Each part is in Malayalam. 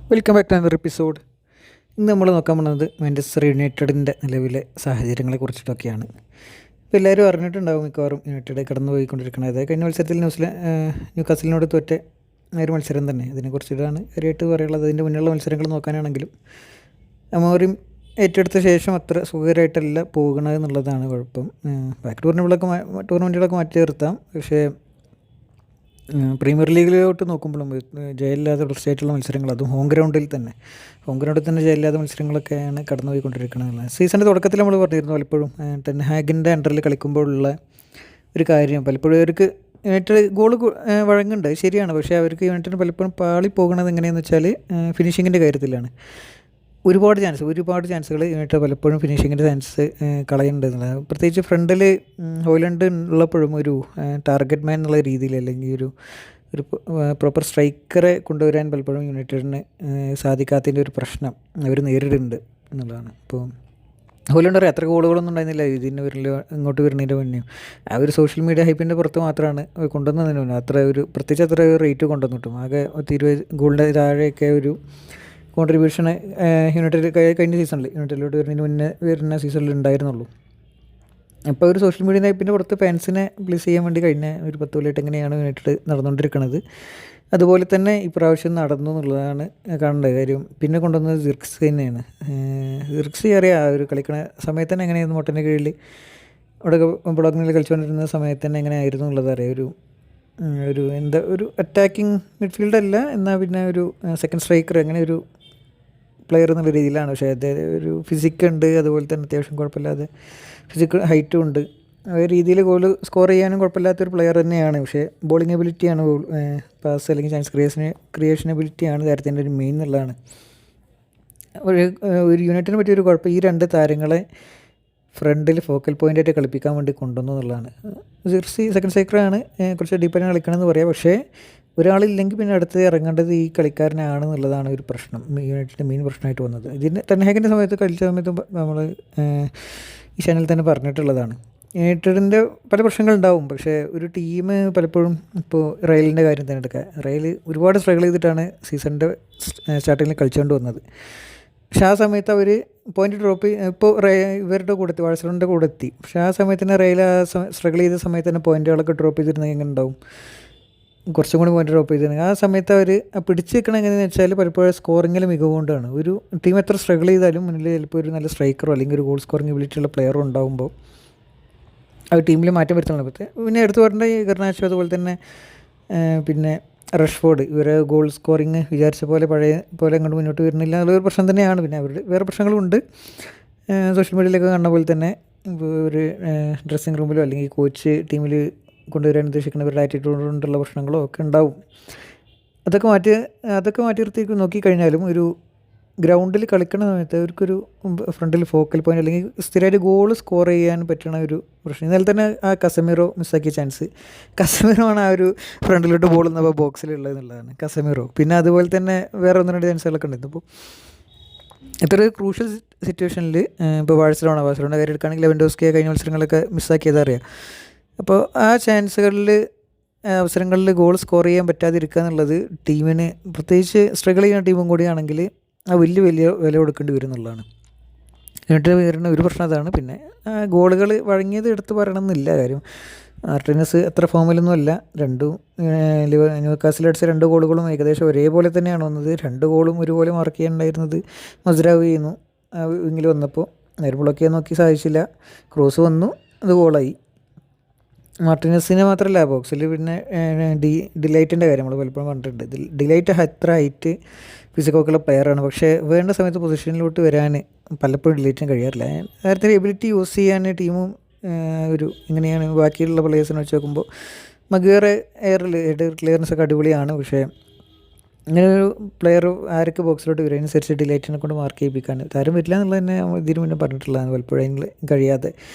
Welcome back to another episode. ഇന്ന് നമ്മൾ നോക്കാൻ പോകുന്നത് മാഞ്ചസ്റ്റർ യുണൈറ്റഡിൻ്റെ നിലവിലെ സാഹചര്യങ്ങളെ കുറിച്ചിട്ടൊക്കെയാണ്. ഇപ്പോൾ എല്ലാവരും അറിഞ്ഞിട്ടുണ്ടാകും മിക്കവാറും യുണൈറ്റഡ് കടന്നു പോയിക്കൊണ്ടിരിക്കുന്നത്. അതായത് കഴിഞ്ഞ മത്സരത്തിൽ ന്യൂകാസിലിനോട് തോറ്റ ഒരു മത്സരം തന്നെ. അതിനെക്കുറിച്ചിട്ടാണ് കാര്യമായിട്ട് പറയുള്ളത്. അതിൻ്റെ മുന്നിലുള്ള മത്സരങ്ങൾ നോക്കാനാണെങ്കിലും അമോറിം ഏറ്റെടുത്ത ശേഷം അത്ര സുഖകരമായിട്ടല്ല പോകുന്നത് എന്നുള്ളതാണ് കുഴപ്പം. ബാക്ക് ടൂർണമെൻറ്റുകളൊക്കെ മാറ്റി നിർത്താം. പക്ഷേ പ്രീമിയർ ലീഗിലോട്ട് നോക്കുമ്പോഴും ജയലില്ലാതെ തുടർച്ചയായിട്ടുള്ള മത്സരങ്ങൾ, അതും ഹോം ഗ്രൗണ്ടിൽ തന്നെ ജയലില്ലാത്ത മത്സരങ്ങളൊക്കെയാണ് കടന്നു പോയിക്കൊണ്ടിരിക്കുന്നത്. സീസണിൻ്റെ തുടക്കത്തിൽ നമ്മൾ പറഞ്ഞിരുന്നു പലപ്പോഴും ടെൻ ഹാഗിൻ്റെ അണ്ടറിൽ കളിക്കുമ്പോഴുള്ള ഒരു കാര്യം, പലപ്പോഴും അവർക്ക് യുണൈറ്റഡ് ഗോൾ വഴങ്ങുന്നുണ്ട്, ശരിയാണ്. പക്ഷേ അവർക്ക് യുണൈറ്റഡ് പലപ്പോഴും പാളി പോകുന്നത് എങ്ങനെയാണെന്ന് വെച്ചാൽ ഫിനിഷിങ്ങിൻ്റെ കാര്യത്തിലാണ്. ഒരുപാട് ചാൻസുകൾ യുണൈറ്റഡ് പലപ്പോഴും ഫിനിഷിങ്ങിൻ്റെ ചാൻസ് കളയുന്നുണ്ടെന്നുള്ളത്. പ്രത്യേകിച്ച് ഫ്രണ്ടിൽ ഹോയിലൻഡ് ഉള്ളപ്പോഴും ഒരു ടാർഗറ്റ് മാൻ എന്നുള്ള രീതിയിൽ, അല്ലെങ്കിൽ ഒരു പ്രോപ്പർ സ്ട്രൈക്കറെ കൊണ്ടുവരാൻ പലപ്പോഴും യുണൈറ്റഡിന് സാധിക്കാത്തതിൻ്റെ ഒരു പ്രശ്നം അവർ നേരിടുന്നുണ്ട് എന്നുള്ളതാണ്. ഇപ്പോൾ ഹോയിലൻഡ് പറയാം അത്ര ഗോളുകളൊന്നും ഉണ്ടായിരുന്നില്ല ഇങ്ങോട്ട് വരുന്നതിൻ്റെ മുന്നേ. ആ ഒരു സോഷ്യൽ മീഡിയ ഹൈപ്പിൻ്റെ പുറത്ത് മാത്രമാണ് കൊണ്ടുവന്നതിന് മുന്നേ പ്രത്യേകിച്ച് അത്ര റേറ്റ് കൊണ്ടുവന്നു കിട്ടും. ആകെ 20 ഗോളിൻ്റെ താഴെയൊക്കെ ഒരു കോൺട്രിബ്യൂഷൻ യുണൈറ്റഡ് കഴിഞ്ഞ സീസണിൽ, യുണൈറ്റഡിലോട്ട് വരുന്ന സീസണിൽ ഉണ്ടായിരുന്നുള്ളൂ. അപ്പോൾ ഒരു സോഷ്യൽ മീഡിയ ടൈപ്പിൻ്റെ പുറത്ത് ഫാൻസിനെ പ്ലീസ് ചെയ്യാൻ വേണ്ടി കഴിഞ്ഞ ഒരു 10 കൊല്ലമായിട്ട് എങ്ങനെയാണ് യുണൈറ്റഡ് നടന്നുകൊണ്ടിരിക്കുന്നത്, അതുപോലെ തന്നെ ഇപ്രാവശ്യം നടന്നു എന്നുള്ളതാണ് കാണേണ്ട കാര്യം. പിന്നെ കൊണ്ടുവന്നത് സിർക്സ് തന്നെയാണ്. സിർക്സ് അറിയാം ഒരു കളിക്കണ സമയത്ത് തന്നെ എങ്ങനെയായിരുന്നു മോട്ടൻ്റെ കീഴിൽ അവിടെ ബ്ലോക്കിങ്ങിൽ കളിച്ചുകൊണ്ടിരുന്ന സമയത്ത് തന്നെ എങ്ങനെയായിരുന്നു എന്നുള്ളത് അറിയാം. ഒരു അറ്റാക്കിംഗ് മിഡ്ഫീൽഡ് അല്ല, എന്നാൽ പിന്നെ ഒരു സെക്കൻഡ് സ്ട്രൈക്കർ, അങ്ങനെ ഒരു പ്ലെയർ എന്നുള്ള രീതിയിലാണ്. പക്ഷേ ഒരു ഫിസിക്ക് ഉണ്ട്, അതുപോലെ തന്നെ അത്യാവശ്യം കുഴപ്പമില്ലാതെ ഫിസിക്കൽ ഹൈറ്റും ഉണ്ട്. ആ രീതിയിൽ ഗോൾ സ്കോർ ചെയ്യാനും കുഴപ്പമില്ലാത്തൊരു പ്ലെയർ തന്നെയാണ്. പക്ഷേ ബോളിംഗ് എബിലിറ്റിയാണ്, പാസ് അല്ലെങ്കിൽ ചാൻസ് ക്രിയേഷൻ എബിലിറ്റിയാണ് താരത്തിൻ്റെ ഒരു മെയിൻ എന്നുള്ളതാണ്. ഒരു യുണൈറ്റഡിനെ പറ്റിയൊരു കുഴപ്പം ഈ രണ്ട് താരങ്ങളെ ഫ്രണ്ടിൽ ഫോക്കൽ പോയിൻ്റായിട്ട് കളിപ്പിക്കാൻ വേണ്ടി കൊണ്ടുവന്നു എന്നുള്ളതാണ്. സിർസി സെക്കൻഡ് സ്ട്രൈക്കറാണ്, കുറച്ച് ഡീപ്പായിട്ട് കളിക്കണമെന്ന് പറയാം. പക്ഷേ ഒരാളില്ലെങ്കിൽ പിന്നെ അടുത്ത് ഇറങ്ങേണ്ടത് ഈ കളിക്കാരനാണ് എന്നുള്ളതാണ് ഒരു പ്രശ്നം, യുണൈറ്റഡിൻ്റെ മെയിൻ പ്രശ്നമായിട്ട് വന്നത്. ഇതിന് ടെൻ ഹാഗിൻ്റെ കളിച്ച സമയത്ത് നമ്മൾ ഈ ചാനലിൽ തന്നെ പറഞ്ഞിട്ടുള്ളതാണ്. യുണൈറ്റഡിൻ്റെ പല പ്രശ്നങ്ങളുണ്ടാവും. പക്ഷേ ഒരു ടീം പലപ്പോഴും ഇപ്പോൾ റയലിൻ്റെ കാര്യം തന്നെ എടുക്കുക. റയൽ ഒരുപാട് സ്ട്രഗിൾ ചെയ്തിട്ടാണ് സീസണിൻ്റെ സ്റ്റാർട്ടിങ്ങിൽ കളിച്ചുകൊണ്ട് വന്നത്. പക്ഷേ ആ സമയത്ത് അവർ പോയിൻ്റ് ഡ്രോപ്പ് ഇപ്പോൾ ഇവരുടെ കൂടെ എത്തി, ബാഴ്സലോണിൻ്റെ കൂടെ എത്തി. പക്ഷേ ആ സമയത്ത് തന്നെ റയൽ സ്ട്രഗിൾ ചെയ്ത സമയത്ത് തന്നെ പോയിൻറ്റുകളൊക്കെ ഡ്രോപ്പ് ചെയ്തിരുന്നെങ്കിൽ എങ്ങനെ ഉണ്ടാവും, കുറച്ചും കൂടി പോയിൻ്റ് ഡ്രോപ്പ് ചെയ്തിരുന്നെങ്കിൽ. ആ സമയത്ത് അവർ പിടിച്ച് നിൽക്കണം എങ്ങനെയെന്ന് വെച്ചാൽ പലപ്പോഴും സ്കോറിങ്ങിൽ മികവ് കൊണ്ടാണ്. ഒരു ടീം എത്ര സ്ട്രഗിൾ ചെയ്താലും മുന്നിൽ ചിലപ്പോൾ ഒരു നല്ല സ്ട്രൈക്കറോ അല്ലെങ്കിൽ ഒരു ഗോൾ സ്കോറിംഗ് എബിലിറ്റിയുള്ള പ്ലെയറോ ഉണ്ടാകുമ്പോൾ ആ ടീമിൽ മാറ്റം വരുത്തണം. പിന്നെ എടുത്തു പറഞ്ഞ ഈ ഗർനാച്ചോ, അതുപോലെ തന്നെ പിന്നെ റഷ്ഫോർഡ്, ഇവരെ ഗോൾ സ്കോറിങ് വിചാരിച്ച പോലെ അങ്ങോട്ട് മുന്നോട്ട് വരുന്നില്ല എന്നുള്ളൊരു പ്രശ്നം തന്നെയാണ്. പിന്നെ അവരുടെ വേറെ പ്രശ്നങ്ങളുണ്ട്. സോഷ്യൽ മീഡിയയിലൊക്കെ കാണുന്ന പോലെ തന്നെ ഒരു ഡ്രസ്സിങ് റൂമിലോ അല്ലെങ്കിൽ കോച്ച് ടീമിൽ കൊണ്ടുവരാൻ ഉദ്ദേശിക്കുന്നവരുടെ ആറ്റിറ്റ്യൂഡ് കൊണ്ടുള്ള പ്രശ്നങ്ങളോ ഒക്കെ ഉണ്ടാവും. അതൊക്കെ മാറ്റി നിർത്തി നോക്കിക്കഴിഞ്ഞാലും ഒരു ഗ്രൗണ്ടിൽ കളിക്കുന്ന സമയത്ത് അവർക്കൊരു ഫ്രണ്ടിൽ ഫോക്കൽ പോയിൻ്റ് അല്ലെങ്കിൽ സ്ഥിരമായിട്ട് ഗോൾ സ്കോർ ചെയ്യാൻ പറ്റുന്ന ഒരു പ്രശ്നം. ഇന്നലെ തന്നെ ആ കസമിറോ മിസ്സാക്കിയ ചാൻസ്, കസമിറോ ആണ് ആ ഒരു ഫ്രണ്ടിലോട്ട് ബോൾ എന്നപ്പോൾ ബോക്സിലുള്ളത് എന്നുള്ളതാണ് കസമിറോ. പിന്നെ അതുപോലെ തന്നെ വേറെ 1-2 ചാൻസുകളൊക്കെ ഉണ്ട്. ഇപ്പോൾ ഇത്ര ഒരു ക്രൂഷ്യൽ സിറ്റുവേഷനിൽ ഇപ്പോൾ ബാഴ്സലോണ കാര്യം എടുക്കുകയാണെങ്കിൽ ലെവൻഡോസ്കിയെ കഴിഞ്ഞ മത്സരങ്ങളൊക്കെ മിസ്സാക്കിയത് അറിയാം. അപ്പോൾ ആ അവസരങ്ങളിൽ ഗോൾ സ്കോർ ചെയ്യാൻ പറ്റാതിരിക്കുക എന്നുള്ളത് ടീമിന്, പ്രത്യേകിച്ച് സ്ട്രഗിൾ ചെയ്യുന്ന ടീമും കൂടിയാണെങ്കിൽ ആ വലിയ വില കൊടുക്കേണ്ടി വരും എന്നുള്ളതാണ്. എന്നിട്ട് വരുന്ന ഒരു പ്രശ്നം അതാണ്. പിന്നെ ഗോളുകൾ വഴങ്ങിയത് എടുത്ത് പറയണമെന്നില്ല കാര്യം. മാർട്ടിനസ് അത്ര ഫോമിലൊന്നും അല്ല. ന്യൂകാസിൽ അടിച്ച 2 ഗോളുകളും ഏകദേശം ഒരേപോലെ തന്നെയാണ് വന്നത്. 2 ഗോളും ഒരുപോലെ മാർക്ക് ചെയ്യാനുണ്ടായിരുന്നത് മസ്രാവ് ചെയ്യുന്നു. ഇങ്ങനെ വന്നപ്പോൾ നേരെ ബ്ലോക്ക് ചെയ്യാൻ നോക്കി സാധിച്ചില്ല. ക്രോസ് വന്നു, അത് ഗോളായി. മാർട്ടിനസിനെ മാത്രമല്ല ബോക്സിൽ പിന്നെ ഡിലൈറ്റിൻ്റെ കാര്യം നമ്മൾ പലപ്പോഴും പറഞ്ഞിട്ടുണ്ട്. ഡിലൈറ്റ് അത്ര ഹൈറ്റ് ഫിസിക്കൊക്കെയുള്ള പ്ലെയറാണ്. പക്ഷേ വേണ്ട സമയത്ത് പൊസിഷനിലോട്ട് വരാൻ പലപ്പോഴും ഡിലൈറ്റിന് കഴിയാറില്ല. നേരത്തെ എബിലിറ്റി യൂസ് ചെയ്യാൻ ടീമും ഇങ്ങനെയാണ് ബാക്കിയുള്ള പ്ലേയേഴ്സിനെ വെച്ച് നോക്കുമ്പോൾ. മഗ്വയർ ഹെഡ് ക്ലിയറൻസ് ഒക്കെ അടിപൊളിയാണ്. പക്ഷേ ഇങ്ങനെ ഒരു പ്ലെയർ ആരൊക്കെ ബോക്സിലോട്ട് വരും അതിനനുസരിച്ച് ഡിലൈറ്റിനെ കൊണ്ട് മാർക്ക് ചെയ്യിപ്പിക്കാൻ താരം വരില്ല എന്നുള്ളത് തന്നെ ഇതിനു മുന്നേ പറഞ്ഞിട്ടുള്ളതാണ്. പലപ്പോഴും കഴിയാതെ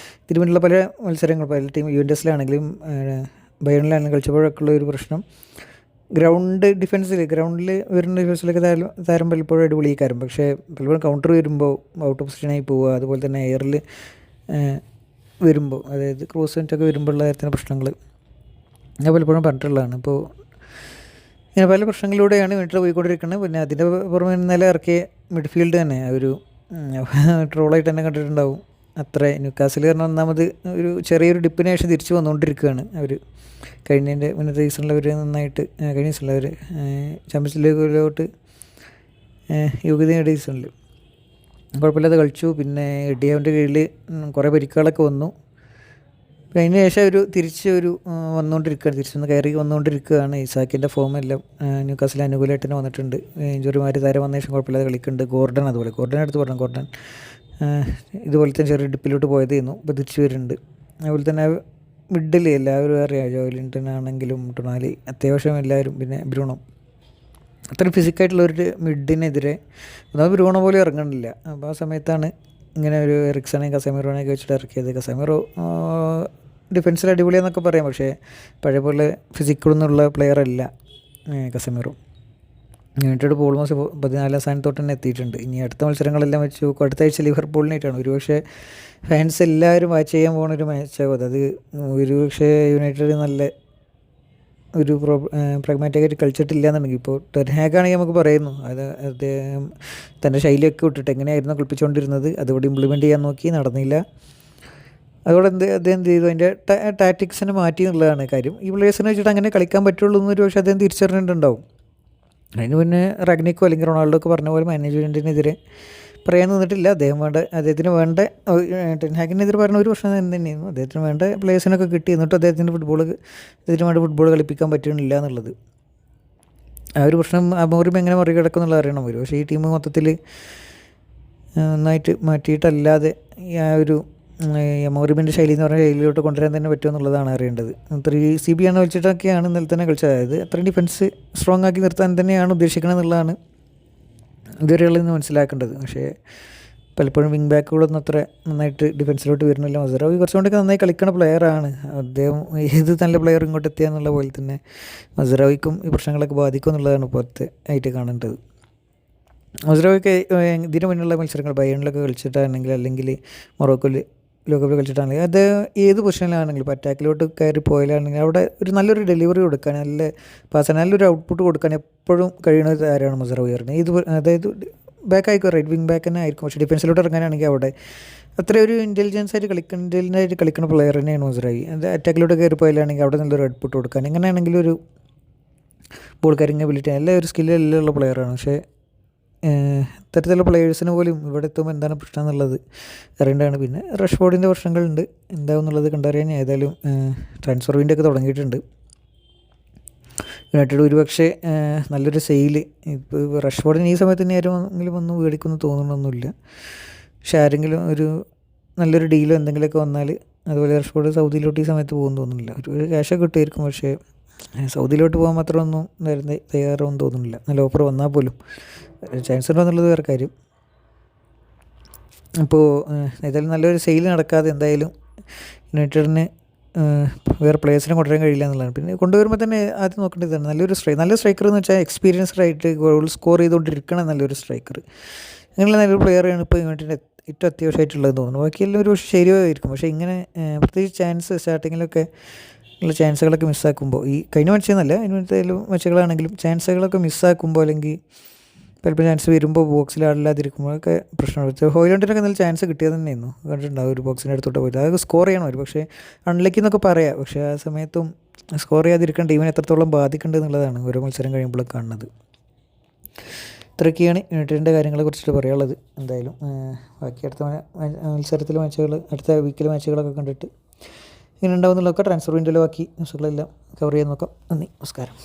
ഇതിനു മുന്നിലുള്ള പല മത്സരങ്ങൾ, പല ടീം യുവൻറ്റസിലാണെങ്കിലും ബയേണിലാണെങ്കിലും കളിച്ചപ്പോഴൊക്കെ ഉള്ള ഒരു പ്രശ്നം ഗ്രൗണ്ടിൽ വരുന്ന ഡിഫൻസിലൊക്കെ താരം പലപ്പോഴും അടിപൊളിക്കാരും. പക്ഷേ പലപ്പോഴും കൗണ്ടർ വരുമ്പോൾ ഔട്ട് ഓഫ് പൊസിഷനായി പോവുക, അതുപോലെ തന്നെ എയറിൽ വരുമ്പോൾ, അതായത് ക്രോസ് സെൻറ്റൊക്കെ വരുമ്പോഴുള്ള കാര്യത്തിൻ്റെ പ്രശ്നങ്ങൾ ഞാൻ പലപ്പോഴും പറഞ്ഞിട്ടുള്ളതാണ്. ഇപ്പോൾ ഇങ്ങനെ പല പ്രശ്നങ്ങളിലൂടെയാണ് യുണൈറ്റഡ് പോയിക്കൊണ്ടിരിക്കുന്നത്. പിന്നെ അതിൻ്റെ പുറമെ ഇന്നലെ ഇറക്കിയ മിഡ്ഫീൽഡ് തന്നെ ഒരു ട്രോളായിട്ട് തന്നെ കണ്ടിട്ടുണ്ടാവും. അത്ര ന്യൂക്കാസിൽ പറഞ്ഞാൽ ഒന്നാമത് ഒരു ചെറിയൊരു ഡിപ്പിന് ശേഷം തിരിച്ച് വന്നുകൊണ്ടിരിക്കുകയാണ് അവർ. കഴിഞ്ഞതിൻ്റെ മുന്നത്തെ സീസണിൽ അവർ നന്നായിട്ട് കഴിഞ്ഞ സീസണിൽ അവർ ചാമ്പ്യൻസ് ലീഗിലോട്ട് യോഗ്യത നേടിയ സീസണിൽ കുഴപ്പമില്ലാതെ കളിച്ചു. പിന്നെ എഡിയാവിൻ്റെ കീഴിൽ കുറേ പരിക്കുകളൊക്കെ വന്നു. പിന്നെ അതിന് ശേഷം തിരിച്ച് തിരിച്ചൊന്ന് കയറി വന്നുകൊണ്ടിരിക്കുകയാണ്. ഇസാക്കിൻ്റെ ഫോമെല്ലാം ന്യൂക്കാസിൽ അനുകൂലമായിട്ട് തന്നെ വന്നിട്ടുണ്ട്. ഇഞ്ചുറിമാർ താരം വന്ന ശേഷം കുഴപ്പമില്ലാതെ കളിക്കുന്നുണ്ട്. ഗോർഡൻ അതുപോലെ അടുത്ത് പറഞ്ഞു. ഗോർഡൻ ഇതുപോലെ തന്നെ ചെറിയ ഡിപ്പിലോട്ട് പോയതായിരുന്നു, ഇപ്പോൾ തിരിച്ചു വരുന്നുണ്ട്. അതുപോലെ തന്നെ മിഡിൽ എല്ലാവരും അറിയാം, ജോലിൻറ്റൺ ആണെങ്കിലും ടൊണാലി, അത്യാവശ്യം എല്ലാവരും. പിന്നെ ബ്രൂണോ, അത്രയും ഫിസിക്കായിട്ടുള്ളൊരു മിഡിനെതിരെ ഒന്നാമത് ബ്രൂണോ പോലും ഇറങ്ങണില്ല. അപ്പോൾ ആ സമയത്താണ് ഇങ്ങനെ ഒരു എറിക്സണെയും കസമിറോനെയൊക്കെ വെച്ചിട്ട് ഇറക്കിയത്. കസമിറോ ഡിഫൻസിൽ അടിപൊളിയാന്നൊക്കെ പറയാം, പക്ഷേ പഴയ പോലെ ഫിസിക്കലൊന്നുള്ള പ്ലെയർ അല്ല കസമിറോ. യുണൈറ്റഡ് ഇപ്പോൾ ഓൾമോസ്റ്റ് 14ാം സ്ഥാനത്തോട്ട് തന്നെ എത്തിയിട്ടുണ്ട്. ഇനി അടുത്ത മത്സരങ്ങളെല്ലാം വെച്ച് നോക്കും. അടുത്ത ആഴ്ച ലിവർപൂളിനായിട്ടാണ്. ഒരുപക്ഷെ ഫാൻസ് എല്ലാവരും വാച്ച് ചെയ്യാൻ പോകുന്ന ഒരു മാച്ചാകും അത്. ഒരുപക്ഷെ യുണൈറ്റഡ് നല്ല ഒരു പ്രാഗ്മാറ്റിക്കായിട്ട് കളിച്ചിട്ടില്ല എന്നുണ്ടെങ്കിൽ, ഇപ്പോൾ ടെൻഹാഗാണെങ്കിൽ നമുക്ക് പറയുന്നു അദ്ദേഹം തൻ്റെ ശൈലിയൊക്കെ വിട്ടിട്ട് എങ്ങനെയായിരുന്നു കളിപ്പിച്ചുകൊണ്ടിരുന്നത് അതുകൂടി ഇംപ്ലിമെൻറ്റ് ചെയ്യാൻ നോക്കി, നടന്നില്ല. അതുകൊണ്ട് അദ്ദേഹം എന്ത് ചെയ്തു, അതിൻ്റെ ടാറ്റിക്സിനെ മാറ്റി എന്നുള്ളതാണ് കാര്യം. ഈ പ്ലേയേഴ്സിനെ വെച്ചിട്ട് അങ്ങനെ കളിക്കാൻ പറ്റുള്ളൂ എന്നൊരു പക്ഷേ അദ്ദേഹം തിരിച്ചറിഞ്ഞിട്ടുണ്ടാവും. അതിന് പിന്നെ റാഗ്നിക്കോ അല്ലെങ്കിൽ റൊണാൾഡോ ഒക്കെ പറഞ്ഞ പോലെ മാനേജ്മെൻറ്റിനെതിരെ പറയാൻ നിന്നിട്ടില്ല. അദ്ദേഹത്തിന് വേണ്ട ടെൻഹാഗിനെതിരെ പറഞ്ഞ ഒരു പ്രശ്നം തന്നെയായിരുന്നു. അദ്ദേഹത്തിന് വേണ്ട പ്ലേയേഴ്സിനൊക്കെ കിട്ടി, എന്നിട്ടും അദ്ദേഹത്തിന് വേണ്ട ഫുട്ബോൾ കളിപ്പിക്കാൻ പറ്റുന്നില്ല എന്നുള്ളത്. ആ ഒരു പ്രശ്നം അമോറിം എങ്ങനെ മറികടക്കും എന്നുള്ളത് അറിയണം. പക്ഷേ ഈ ടീം മൊത്തത്തിൽ നന്നായിട്ട് മാറ്റിയിട്ടല്ലാതെ ആ ഒരു അമോറിമിൻ്റെ ശൈലി എന്ന് പറഞ്ഞ ശൈലിയിലോട്ട് കൊണ്ടുവരാൻ തന്നെ പറ്റുമെന്നുള്ളതാണ് അറിയേണ്ടത്. 3CB ആണ് വെച്ചിട്ടൊക്കെയാണ് ഇന്നലെ തന്നെ കളിച്ചത്. അതായത് അത്രയും ഡിഫൻസ് സ്ട്രോങ് ആക്കി നിർത്താൻ തന്നെയാണ് ഉദ്ദേശിക്കുന്നത് എന്നുള്ളതാണ് ഇതുവരെയുള്ള നിന്ന് മനസ്സിലാക്കേണ്ടത്. പക്ഷേ പലപ്പോഴും വിങ് ബാക്കുകളൊന്നും അത്ര നന്നായിട്ട് ഡിഫൻസിലോട്ട് വരുന്നില്ല. മസറാവി കുറച്ചുകൊണ്ടൊക്കെ നന്നായി കളിക്കുന്ന പ്ലെയറാണ്. അദ്ദേഹം ഏത് നല്ല പ്ലെയർ ഇങ്ങോട്ട് എത്തിയാന്നുള്ള പോലെ തന്നെ മസറാവിക്കും ഈ പ്രശ്നങ്ങളൊക്കെ ബാധിക്കും എന്നുള്ളതാണ് ഇപ്പോഴത്തെ ആയിട്ട് കാണേണ്ടത്. മസറാവിക്ക് ഇതിനു മുന്നുള്ള മത്സരങ്ങൾ ബയേണിലൊക്കെ കളിച്ചിട്ടാണെങ്കിൽ, അല്ലെങ്കിൽ മൊറോക്കോയിൽ ലോകകപ്പിൽ കളിച്ചിട്ടാണെങ്കിൽ, അത് ഏത് പൊസിഷനിലാണെങ്കിലും ഇപ്പോൾ അറ്റാക്കിലോട്ട് കയറി പോയാലാണെങ്കിൽ അവിടെ ഒരു നല്ലൊരു ഡെലിവറി കൊടുക്കാൻ, നല്ല പാസ്, നല്ലൊരു ഔട്ട്പുട്ട് കൊടുക്കാൻ എപ്പോഴും കഴിയുന്ന ഒരു താരമാണ് മസറാവി പറയുന്നത്. അതായത് ബാക്ക് ആയിരിക്കും, റൈറ്റ് വിങ് ബാക്ക് തന്നെ ആയിരിക്കും. പക്ഷേ ഡിഫൻസിലോട്ട് ഇറങ്ങാനാണെങ്കിൽ അവിടെ അത്രയൊരു ഇൻ്റലിജൻസ് ആയിട്ട് കളിക്കുന്ന പ്ലെയർ തന്നെയാണ് മസറാവി. അത് അറ്റാക്കിലോട്ട് കയറി പോയാലാണെങ്കിൽ അവിടെ നല്ലൊരു ഔട്ട്പുട്ട് കൊടുക്കാൻ, എങ്ങനെയാണെങ്കിലും ഒരു ബോൾ കാരിങ് എബിലിറ്റി നല്ല ഒരു സ്കില്ലെല്ലാം ഉള്ള പ്ലെയറാണ്. പക്ഷേ ഇത്തരത്തിലുള്ള പ്ലെയേഴ്സിന് പോലും ഇവിടെ എത്തുമ്പോൾ എന്താണ് പ്രശ്നം എന്നുള്ളത് അറിയേണ്ടതാണ്. പിന്നെ റഷ്ഫോർഡിൻ്റെ പ്രശ്നങ്ങളുണ്ട്, എന്താവും എന്നുള്ളത് കണ്ടറിയാൻ. ഏതായാലും ട്രാൻസ്ഫർ വിൻഡോ ഒക്കെ തുടങ്ങിയിട്ടുണ്ട്. യുണൈറ്റഡ് ഒരുപക്ഷെ നല്ലൊരു സെയില് ഇപ്പോൾ റഷ്ഫോർഡിന് ഈ സമയത്ത് തന്നെ ആരെങ്കിലും വന്ന് മേടിക്കുമെന്ന് തോന്നണമൊന്നുമില്ല. പക്ഷെ ആരെങ്കിലും ഒരു നല്ലൊരു ഡീലോ എന്തെങ്കിലുമൊക്കെ വന്നാൽ, അതുപോലെ റഷ്ഫോർഡ് സൗദിയിലോട്ട് ഈ സമയത്ത് പോകുമെന്ന് തോന്നുന്നില്ല. ഒരു ക്യാഷൊക്കെ കിട്ടുമായിരിക്കും, പക്ഷേ സൗദിയിലോട്ട് പോകാൻ മാത്രമൊന്നും തയ്യാറാവും തോന്നുന്നില്ല. നല്ല ഓഫർ വന്നാൽ പോലും ചാൻസ് ഉണ്ടോ എന്നുള്ളത് വേറെ കാര്യം. അപ്പോൾ ഏതായാലും നല്ലൊരു സെയിൽ നടക്കാതെ എന്തായാലും യുണൈറ്റഡിന് വേറെ പ്ലേയേഴ്സിനെ കൊണ്ടുവരാൻ കഴിയില്ല എന്നുള്ളതാണ്. പിന്നെ കൊണ്ടുവരുമ്പോൾ തന്നെ ആദ്യം നോക്കേണ്ടത് നല്ല സ്ട്രൈക്കർ എന്ന് വെച്ചാൽ എക്സ്പീരിയൻസ്ഡ് ആയിട്ട് ഗോൾ സ്കോർ ചെയ്തുകൊണ്ടിരിക്കണം നല്ലൊരു സ്ട്രൈക്കർ. അങ്ങനെയുള്ള നല്ലൊരു പ്ലെയറാണ് ഇപ്പോൾ യുണൈറ്റഡിന് ഏറ്റവും അത്യാവശ്യമായിട്ടുള്ളത് തോന്നുന്നു. ബാക്കിയെല്ലാം ഒരു ശരിയായിരിക്കും. പക്ഷേ ഇങ്ങനെ പ്രത്യേകിച്ച് ചാൻസ് സ്റ്റാർട്ടിങ്ങിലൊക്കെ ഉള്ള ചാൻസുകളൊക്കെ മിസ്സാക്കുമ്പോൾ, ഈ കഴിഞ്ഞ മത്സരമൊന്നുമല്ല അതിനകത്തേലും മത്സരങ്ങളാണെങ്കിലും ചാൻസുകളൊക്കെ മിസ്സാക്കുമ്പോൾ, അല്ലെങ്കിൽ പലപ്പോൾ ചാൻസ് വരുമ്പോൾ ബോക്സിൽ ആളില്ലാതിരിക്കുമ്പോഴൊക്കെ പ്രശ്നമാണ്. ഹോയിലൻഡിനൊക്കെ നല്ല ചാൻസ് കിട്ടിയത് തന്നെയായിരുന്നു, കണ്ടിട്ടുണ്ടാവും. ഒരു ബോക്സിൻ്റെ അടുത്തോട്ട് പോയിട്ട് അതൊക്കെ സ്കോർ ചെയ്യണം അവർ. പക്ഷേ അൺലക്കി എന്നൊക്കെ പറയാം. പക്ഷേ ആ സമയത്തും സ്കോർ ചെയ്യാതിരിക്കാൻ ടീമിനെ എത്രത്തോളം ബാധിക്കേണ്ടത് എന്നുള്ളതാണ് ഓരോ മത്സരം കഴിയുമ്പോഴൊക്കെ കാണുന്നത്. ഇത്രയൊക്കെയാണ് യുണൈറ്റഡിൻ്റെ കാര്യങ്ങളെ കുറിച്ചിട്ട് പറയാനുള്ളത്. എന്തായാലും ബാക്കി അടുത്ത അടുത്ത വീക്കിലെ മാച്ചുകളൊക്കെ കണ്ടിട്ട് ഇങ്ങനെ ഉണ്ടാവുന്നുള്ളതൊക്കെ ട്രാൻസ്ഫർ വിൻഡോയിൽ ബാക്കി ന്യൂസുകളെല്ലാം കവർ ചെയ്യാൻ നോക്കാം. നന്ദി, നമസ്കാരം.